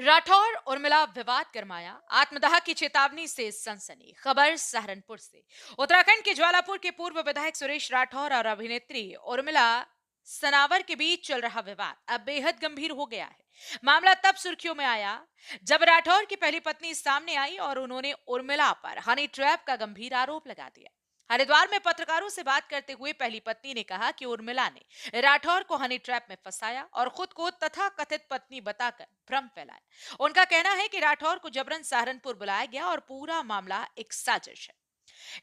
राठौर उर्मिला विवाद गरमाया, आत्मदाह की चेतावनी से सनसनी। खबर सहारनपुर से। उत्तराखंड के ज्वालापुर के पूर्व विधायक सुरेश राठौर और अभिनेत्री उर्मिला सनावर के बीच चल रहा विवाद अब बेहद गंभीर हो गया है। मामला तब सुर्खियों में आया जब राठौर की पहली पत्नी सामने आई और उन्होंने उर्मिला पर हनी ट्रैप का गंभीर आरोप लगा दिया। हरिद्वार में पत्रकारों से बात करते हुए पहली पत्नी ने कहा कि उर्मिला ने राठौर को हनी ट्रैप में फंसाया और खुद को तथाकथित पत्नी बताकर भ्रम फैलाया। उनका कहना है कि राठौर को जबरन सहारनपुर बुलाया गया और पूरा मामला एक साजिश है।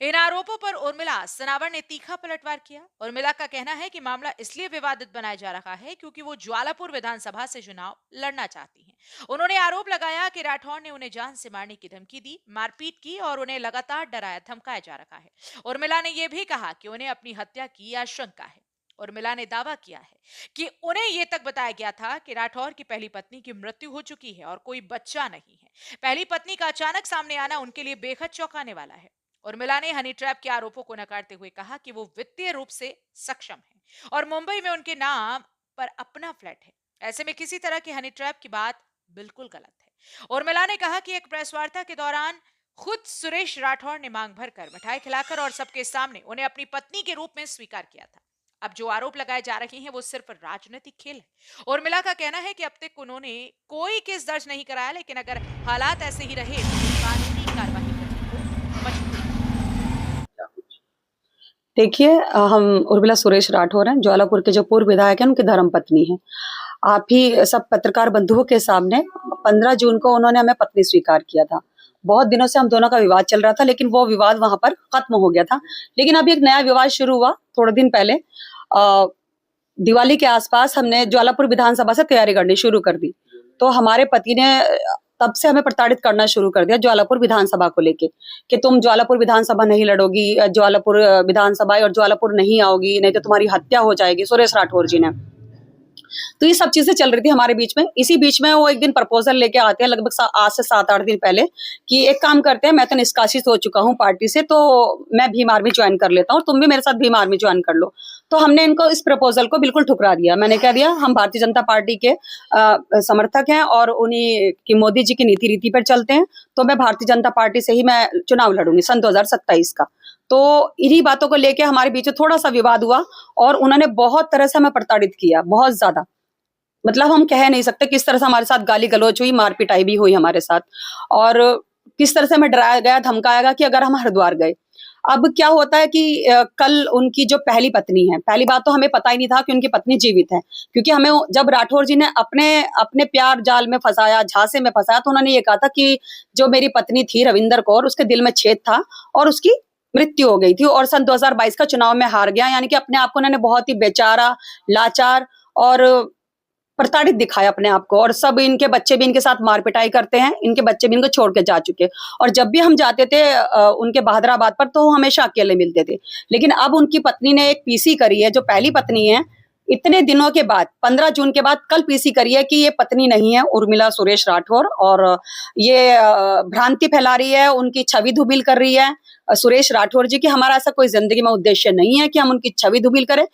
इन आरोपों पर उर्मिला सनावर ने तीखा पलटवार किया। उर्मिला का कहना है कि मामला इसलिए विवादित बनाया जा रहा है क्योंकि वो ज्वालापुर विधानसभा से चुनाव लड़ना चाहती हैं। उन्होंने आरोप लगाया कि राठौर ने उन्हें जान से मारने की धमकी दी, मारपीट की और उन्हें लगातार डराया धमकाया जा रहा है। उर्मिला ने यह भी कहा कि उन्हें अपनी हत्या की आशंका है। उर्मिला ने दावा किया है कि उन्हें यह तक बताया गया था कि राठौर की पहली पत्नी की मृत्यु हो चुकी है और कोई बच्चा नहीं है। पहली पत्नी का अचानक सामने आना उनके लिए बेहद चौंकाने वाला है। उर्मिला ने हनी ट्रैप के आरोपों को नकारते हुए कहा कि वो वित्तीय रूप से सक्षम है और मुंबई में उनके नाम पर अपना फ्लैट है। ऐसे में किसी तरह की हनी ट्रैप की बात बिल्कुल गलत है। उर्मिला ने कहा कि एक प्रेस वार्ता के दौरान खुद सुरेश राठौर ने मांग भरकर मिठाई खिलाकर और सबके सामने उन्हें अपनी पत्नी के रूप में स्वीकार किया था। अब जो आरोप लगाए जा रहे हैं वो सिर्फ राजनीतिक खेल है। उर्मिला का कहना है कि अब तक उन्होंने कोई केस दर्ज नहीं कराया, लेकिन अगर हालात ऐसे ही रहे तो वो कानूनी कार्रवाई करने को मजबूर है। देखिए हम उर्मिला सुरेश राठौर हैं, ज्वालापुर के जो पूर्व विधायक हैं उनकी धर्मपत्नी हैं। आप ही सब पत्रकार बंधुओं के सामने 15 जून को उन्होंने हमें पत्नी स्वीकार किया था। बहुत दिनों से हम दोनों का विवाद चल रहा था, लेकिन वो विवाद वहां पर खत्म हो गया था। लेकिन अभी एक नया विवाद शुरू हुआ थोड़े दिन पहले। दिवाली के आसपास हमने ज्वालापुर विधानसभा से तैयारी करनी शुरू कर दी, तो हमारे पति ने तब से हमें प्रताड़ित करना शुरू कर दिया ज्वालापुर विधानसभा को लेके कि तुम ज्वालापुर विधानसभा नहीं लड़ोगी, ज्वालापुर विधानसभा और ज्वालापुर नहीं आओगी, नहीं तो तुम्हारी हत्या हो जाएगी, सुरेश राठौर जी ने। तो ये सब चीजें चल रही थी हमारे बीच में। इसी बीच में वो एक दिन प्रपोजल लेके आते हैं, लगभग आज से 7-8 दिन पहले, कि एक काम करते हैं, मैं तो निष्कासित हो चुका हूँ पार्टी से, तो मैं भीम आर्मी ज्वाइन कर लेता हूँ, तुम भी मेरे साथ भीम आर्मी ज्वाइन कर लो। तो हमने इनको इस प्रपोजल को बिल्कुल ठुकरा दिया। मैंने कह दिया हम भारतीय जनता पार्टी के समर्थक हैं और उन्हीं की मोदी जी की नीति रीति पर चलते हैं, तो मैं भारतीय जनता पार्टी से ही मैं चुनाव लड़ूंगी सन 2027 का। तो इन्हीं बातों को लेके हमारे बीच में थोड़ा सा विवाद हुआ और उन्होंने बहुत तरह से हमें प्रताड़ित किया, बहुत ज्यादा। मतलब हम कह नहीं सकते किस तरह से हमारे साथ गाली गलौज हुई, मार पिटाई भी हुई हमारे साथ, और किस तरह से हमें डराया गया, धमकाया गया कि अगर हम हरिद्वार गए। अब क्या होता है कि कल उनकी जो पहली पत्नी है, पहली बात तो हमें पता ही नहीं था कि उनकी पत्नी जीवित है, क्योंकि हमें जब राठौर जी ने अपने अपने प्यार जाल में फंसाया, झांसे में फंसाया, तो उन्होंने ये कहा था कि जो मेरी पत्नी थी रविंदर कौर, उसके दिल में छेद था और उसकी मृत्यु हो गई थी और सन 2022 का चुनाव में हार गया। यानी कि अपने आप को उन्होंने बहुत ही बेचारा, लाचार और प्रताड़ित दिखाया अपने आप को। और सब इनके बच्चे भी इनके साथ मार पिटाई करते हैं, इनके बच्चे भी इनको छोड़ के जा चुके। और जब भी हम जाते थे उनके बहादुराबाद पर, तो वो हमेशा अकेले मिलते थे। लेकिन अब उनकी पत्नी ने एक पीसी करी है, जो पहली पत्नी है, इतने दिनों के बाद 15 जून के बाद कल पीसी करी है कि ये पत्नी नहीं है उर्मिला सुरेश राठौर, और ये भ्रांति फैला रही है, उनकी छवि धूमिल कर रही है सुरेश राठौर जी की। हमारा ऐसा कोई जिंदगी में उद्देश्य नहीं है कि हम उनकी छवि धूमिल करें।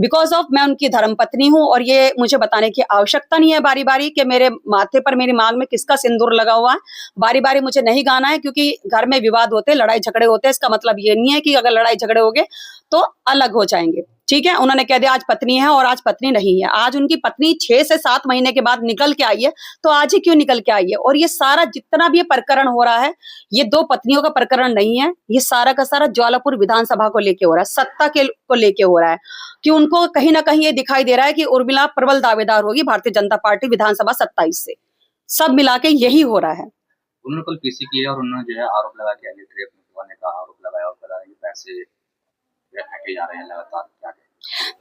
बिकॉज ऑफ मैं उनकी धर्मपत्नी हूं और ये मुझे बताने की आवश्यकता नहीं है बारी बारी कि मेरे माथे पर, मेरी मांग में किसका सिंदूर लगा हुआ है। बारी बारी मुझे नहीं गाना है, क्योंकि घर में विवाद होते, लड़ाई झगड़े होते हैं। इसका मतलब ये नहीं है कि अगर लड़ाई झगड़े हो गए तो अलग हो जाएंगे। ठीक है, उन्होंने कह दिया आज पत्नी है और आज पत्नी नहीं है। आज उनकी पत्नी 6 से 7 महीने के बाद निकल के आई है, तो आज ही क्यों निकल के आई है? और ये सारा जितना भी ये प्रकरण हो रहा है, ये 2 पत्नियों का प्रकरण नहीं है, ये सारा का सारा ज्वालापुर विधानसभा को लेके हो रहा है, सत्ता के को लेके हो रहा है। कि उनको कहीं ना कहीं ये दिखाई दे रहा है कि उर्मिला प्रबल दावेदार होगी भारतीय जनता पार्टी विधानसभा 27 से। सब मिला के यही हो रहा है। उन्होंने कल पीसी किया और उन्होंने जो है आरोप लगा के ट्रेप में का आरोप लगाया और बता रहे हैं कि पैसे फेंके जा रहे हैं लगातार। क्या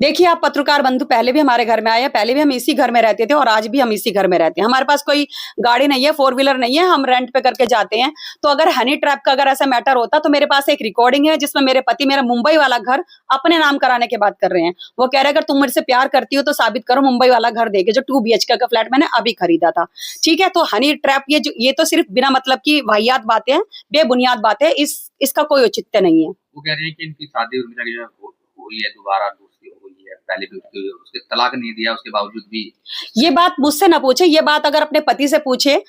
देखिए, आप पत्रकार बंधु पहले भी हमारे घर में आए हैं, पहले भी हम इसी घर में रहते थे और आज भी हम इसी घर में रहते हैं। हमारे पास कोई गाड़ी नहीं है, 4 व्हीलर नहीं है, हम रेंट पे करके जाते हैं। तो अगर हनी ट्रैप का अगर ऐसा मैटर होता, तो मेरे पास एक रिकॉर्डिंग है जिसमें मेरे पति मेरा मुंबई वाला घर अपने नाम कराने की बात कर रहे हैं। वो कह रहे हैं अगर तुम मुझसे प्यार करती हो तो साबित करो, मुंबई वाला घर देके, जो 2 BHK का फ्लैट मैंने अभी खरीदा था। ठीक है, तो हनी ट्रैप ये तो सिर्फ बिना मतलब की वाहियात बातें हैं, बेबुनियाद बातें, इसका कोई औचित्य नहीं है। वो कह रहे हैं कि इनकी शादी उर्मिला की हुई है, दोबारा दूसरी हुई है, पहले भी उसके तलाक नहीं दिया उसके बावजूद भी। ये बात मुझसे ना पूछे, ये बात अगर अपने पति से पूछे।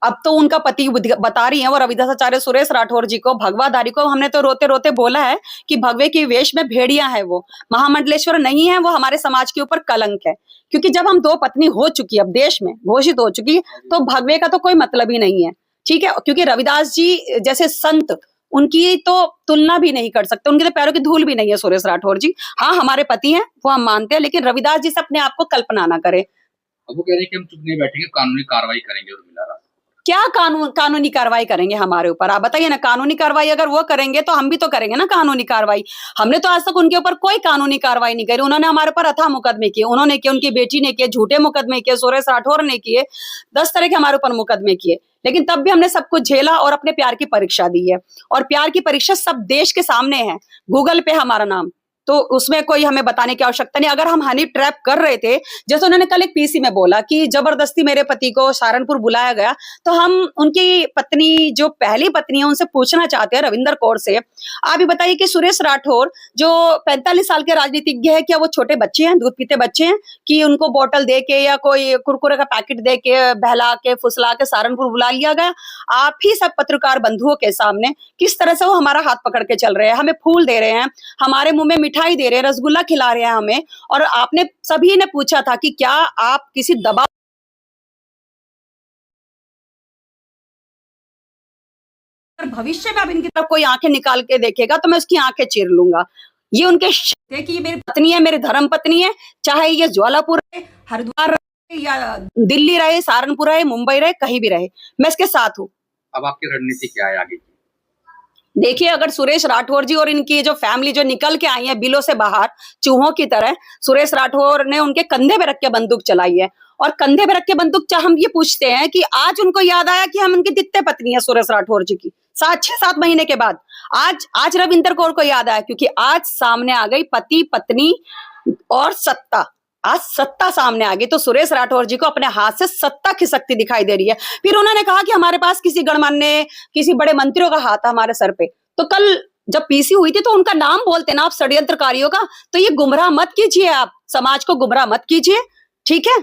अब तो उनका पति बता रही है वो रविदासाचार्य सुरेश राठौर जी को, भगवाधारी को। हमने तो रोते रोते बोला है कि भगवे की वेश में भेड़िया है, वो महामंडलेश्वर नहीं है, वो हमारे समाज के ऊपर कलंक है। क्योंकि जब हम दो पत्नी हो चुकी, अब देश में घोषित हो चुकी, तो भगवे का तो कोई मतलब ही नहीं है। ठीक है, क्योंकि रविदास जी जैसे संत, उनकी तो तुलना भी नहीं कर सकते, उनके तो पैरों की धूल भी नहीं है सुरेश राठौर जी। हाँ, हमारे पति हैं, वो हम मानते हैं, लेकिन रविदास जी से अपने आप को कल्पना ना करे। अब वो कह रहे हैं कि हम चुप नहीं बैठेंगे, कानूनी कार्रवाई करेंगे उर्मिला राठौर। क्या कानूनी कार्रवाई करेंगे हमारे ऊपर? आप बताइए ना। कानूनी कार्रवाई अगर वो करेंगे तो हम भी तो करेंगे ना कानूनी कार्रवाई। हमने तो आज तक उनके ऊपर कोई कानूनी कार्रवाई नहीं करी। उन्होंने हमारे ऊपर अथाह मुकदमे किए, उन्होंने किए, उनकी बेटी ने किए, झूठे मुकदमे किए, सुरेश राठौर ने किए, 10 तरह के हमारे ऊपर मुकदमे किए। लेकिन तब भी हमने सब कुछ झेला और अपने प्यार की परीक्षा दी है। और प्यार की परीक्षा सब देश के सामने है, गूगल पे हमारा नाम, तो उसमें कोई हमें बताने की आवश्यकता नहीं। अगर हम हनी ट्रैप कर रहे थे, जैसे उन्होंने कल एक पीसी में बोला कि जबरदस्ती मेरे पति को सहारनपुर बुलाया गया, तो हम उनकी पत्नी, जो पहली पत्नी है, उनसे पूछना चाहते हैं, रविंदर कौर से, आप ही बताइए कि सुरेश राठौर जो 45 साल के राजनीतिज्ञ है, क्या वो छोटे बच्चे हैं, दूध पीते बच्चे हैं, कि उनको बोतल दे के या कोई कुरकुरे का पैकेट दे के, बहला के, फुसला के सहारनपुर बुला लिया गया? आप ही सब पत्रकार बंधुओं के सामने किस तरह से वो हमारा हाथ पकड़ के चल रहे हैं, हमें फूल दे रहे हैं, हमारे मुंह में मिठाई दे रहे हैं, रसगुल्ला खिला रहे हैं हमें। और आपने सभी ने पूछा था कि क्या आप किसी दबाव, भविष्य में अब इनकी तरफ कोई आंखें निकाल के देखेगा तो मैं उसकी आंखें चीर लूंगा। ये उनके थे कि ये मेरी पत्नी है, मेरी धर्म पत्नी है, चाहे ये ज्वालापुर रहे, हरिद्वार रहे, या दिल्ली रहे, सहारनपुर रहे, मुंबई रहे, कहीं भी रहे, मैं इसके साथ हूँ। अब आपकी रणनीति क्या है आगे की? देखिए, अगर सुरेश राठौर जी और इनकी जो फैमिली जो निकल के आई है बिलों से बाहर चूहों की तरह, सुरेश राठौर ने उनके कंधे पे रख के बंदूक चलाई है। और कंधे पे रख के बंदूक, हम ये पूछते हैं कि आज उनको याद आया कि हम उनकी दित्ते पत्नी है सुरेश राठौर जी की, 6-7 महीने के बाद आज रविंदर कौर को याद आया, क्योंकि आज सामने आ गई पति पत्नी और सत्ता। आज सत्ता सामने आ गई, तो सुरेश राठौर जी को अपने हाथ से सत्ता खिसकती दिखाई दे रही है। फिर उन्होंने कहा कि हमारे पास किसी गणमान्य, किसी बड़े मंत्रियों का हाथ है हमारे सर पे। तो कल जब पीसी हुई थी तो उनका नाम बोलते ना आप, षड्यंत्रकारियों का। तो ये गुमराह मत कीजिए, आप समाज को गुमराह मत कीजिए, ठीक है।